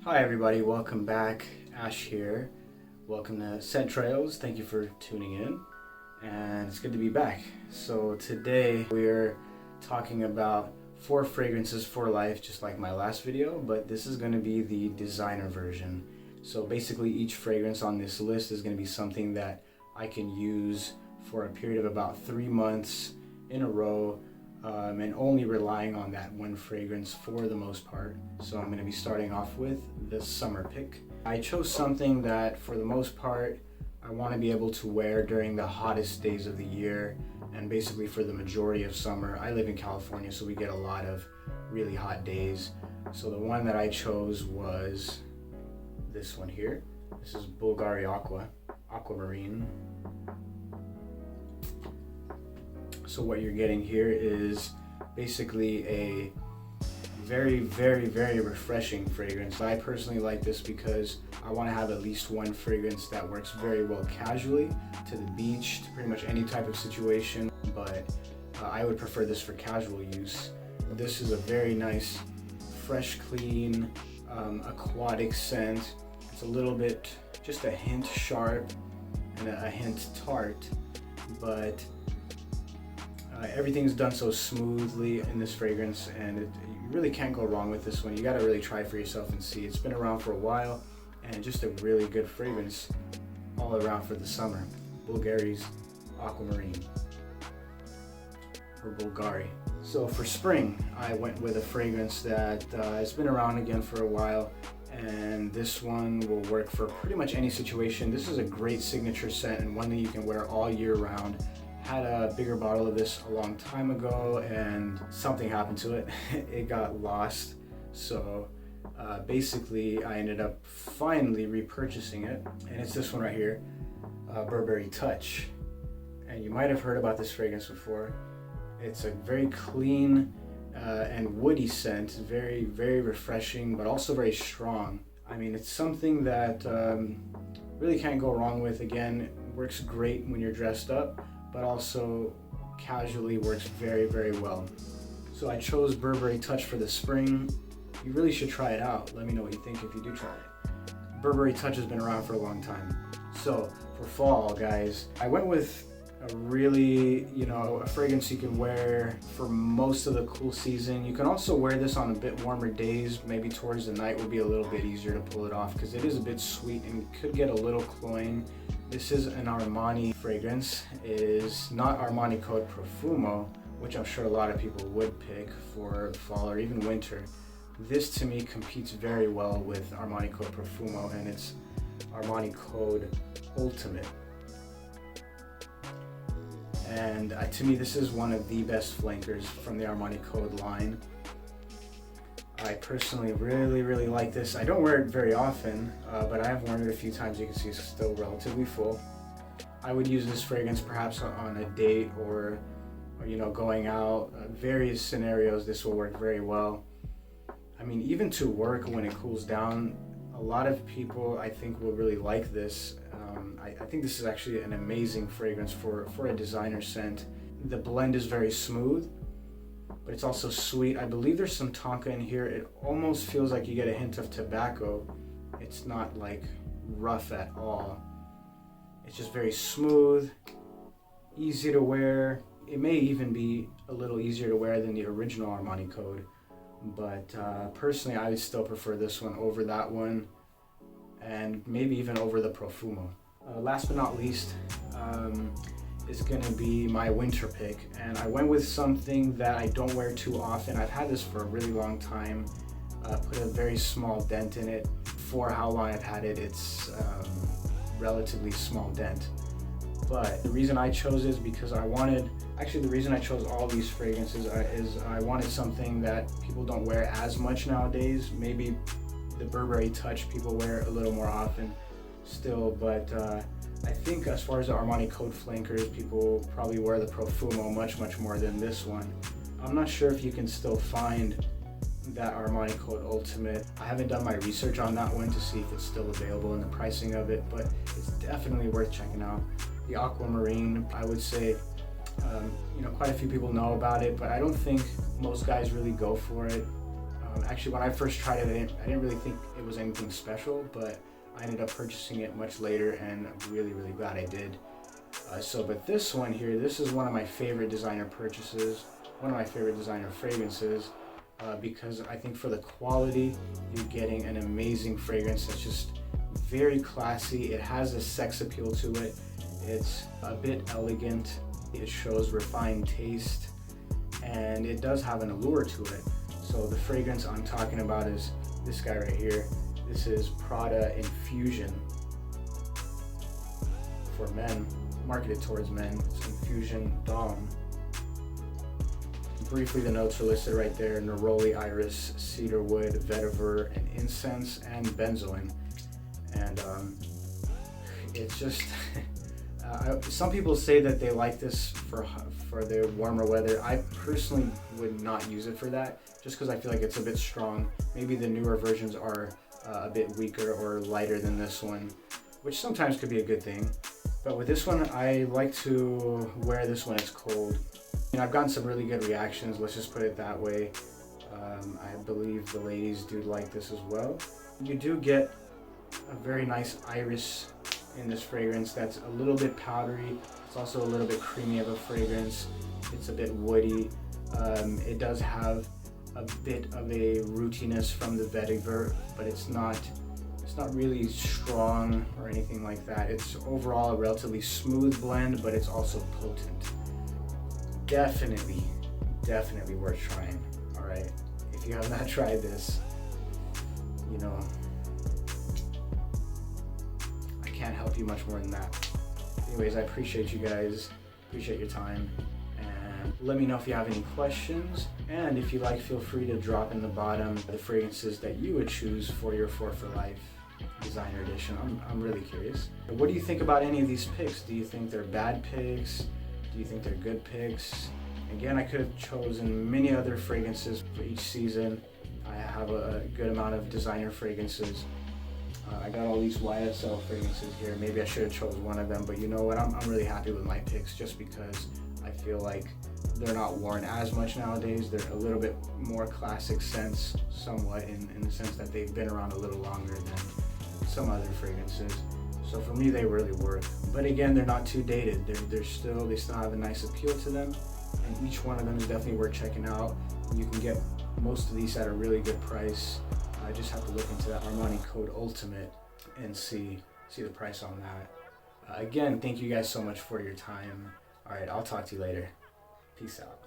Hi everybody, welcome back. Ash here. Welcome to Scent Trails. Thank you for tuning in, and it's good to be back. So today we're talking about 4 fragrances for life, just like my last video, but this is going to be the designer version. So basically each fragrance on this list is going to be something that I can use for a period of about 3 months in a row, and only relying on that one fragrance for the most part. So I'm going to be starting off with the summer pick. I chose something that for the most part I want to be able to wear during the hottest days of the year, and basically for the majority of summer. I live in California, so we get a lot of really hot days. So the one that I chose was this one here. This is Bulgari Aquamarine. So what you're getting here is basically a very refreshing fragrance. I personally like this because I want to have at least one fragrance that works very well casually, to the beach, to pretty much any type of situation, but I would prefer this for casual use. This is a very nice, fresh, clean, aquatic scent. It's a little bit, just a hint sharp and a hint tart, but everything's done so smoothly in this fragrance, and you really can't go wrong with this one. You gotta really try for yourself and see. It's been around for a while, and just a really good fragrance all around for the summer. Bulgari's Aquamarine, or Bulgari. So for spring, I went with a fragrance that has been around again for a while, and this one will work for pretty much any situation. This is a great signature scent and one that you can wear all year round. Had a bigger bottle of this a long time ago and something happened to it. It got lost. So basically I ended up finally repurchasing it, and it's this one right here, Burberry Touch. And you might have heard about this fragrance before. It's a very clean and woody scent, very refreshing, but also very strong. I mean, it's something that really can't go wrong with. Again, it works great when you're dressed up, but also casually works very well. So I chose Burberry Touch for the spring. You really should try it out. Let me know what you think if you do try it. Burberry Touch has been around for a long time. So for fall, guys, I went with a really, a fragrance you can wear for most of the cool season. You can also wear this on a bit warmer days. Maybe towards the night would be a little bit easier to pull it off because it is a bit sweet and could get a little cloying. This is an Armani fragrance. It is not Armani Code Profumo, which I'm sure a lot of people would pick for fall or even winter. This to me competes very well with Armani Code Profumo, and it's Armani Code Ultimate. And to me, this is one of the best flankers from the Armani Code line. I personally really like this. I don't wear it very often, but I have worn it a few times. You can see it's still relatively full. I would use this fragrance perhaps on a date or going out. Various scenarios, this will work very well. I mean, even to work when it cools down, a lot of people I think will really like this. I think this is actually an amazing fragrance for a designer scent. The blend is very smooth, but it's also sweet. I believe there's some tonka in here. It almost feels like you get a hint of tobacco. It's not like rough at all. It's just very smooth, easy to wear. It may even be a little easier to wear than the original Armani Code, but personally I would still prefer this one over that one, and maybe even over the Profumo. Last but not least, is gonna be my winter pick, and I went with something that I don't wear too often. I've had this for a really long time, put a very small dent in it. For how long I've had it, it's relatively small dent. But the reason I chose it is because the reason I chose all these fragrances is I wanted something that people don't wear as much nowadays. Maybe the Burberry Touch people wear a little more often still, but I think as far as the Armani Code flankers, people probably wear the Profumo much more than this one. I'm not sure if you can still find that Armani Code Ultimate. I haven't done my research on that one to see if it's still available and the pricing of it, but it's definitely worth checking out. The Aquamarine, I would say, quite a few people know about it, but I don't think most guys really go for it. Actually, when I first tried it, I didn't really think it was anything special, but I ended up purchasing it much later, and I'm really, really glad I did. But this one here, this is one of my favorite designer purchases, one of my favorite designer fragrances, because I think for the quality, you're getting an amazing fragrance that's just very classy. It has a sex appeal to it. It's a bit elegant. It shows refined taste, and it does have an allure to it. So the fragrance I'm talking about is this guy right here. This is Prada Infusion for men, marketed towards men. It's Infusion Dawn. Briefly, the notes are listed right there: neroli, iris, cedarwood, vetiver, and incense, and benzoin. And it's just some people say that they like this for the warmer weather. I personally would not use it for that, just because I feel like it's a bit strong. Maybe the newer versions are a bit weaker or lighter than this one, which sometimes could be a good thing. But with this one, I like to wear this when it's cold. I've gotten some really good reactions, let's just put it that way. I believe the ladies do like this as well. You do get a very nice iris in this fragrance that's a little bit powdery. It's also a little bit creamy of a fragrance. It's a bit woody. It does have a bit of a rootiness from the vetiver, but it's not really strong or anything like that. It's overall a relatively smooth blend, but it's also potent. Definitely worth trying. All right, if you have not tried this, I can't help you much more than that. Anyways, I appreciate you guys, appreciate your time, and let me know if you have any questions. And if you like, feel free to drop in the bottom the fragrances that you would choose for your 4 for Life designer edition. I'm really curious. What do you think about any of these picks? Do you think they're bad picks? Do you think they're good picks? Again, I could have chosen many other fragrances for each season. I have a good amount of designer fragrances. I got all these YSL fragrances here. Maybe I should have chosen one of them, but you know what? I'm really happy with my picks, just because I feel like they're not worn as much nowadays. They're a little bit more classic scents, somewhat, in the sense that they've been around a little longer than some other fragrances. So for me, they really work. But again, they're not too dated. They still have a nice appeal to them, and each one of them is definitely worth checking out. You can get most of these at a really good price. I just have to look into that Armani Code Ultimate and see the price on that. Again, thank you guys so much for your time. All right, I'll talk to you later. Peace out.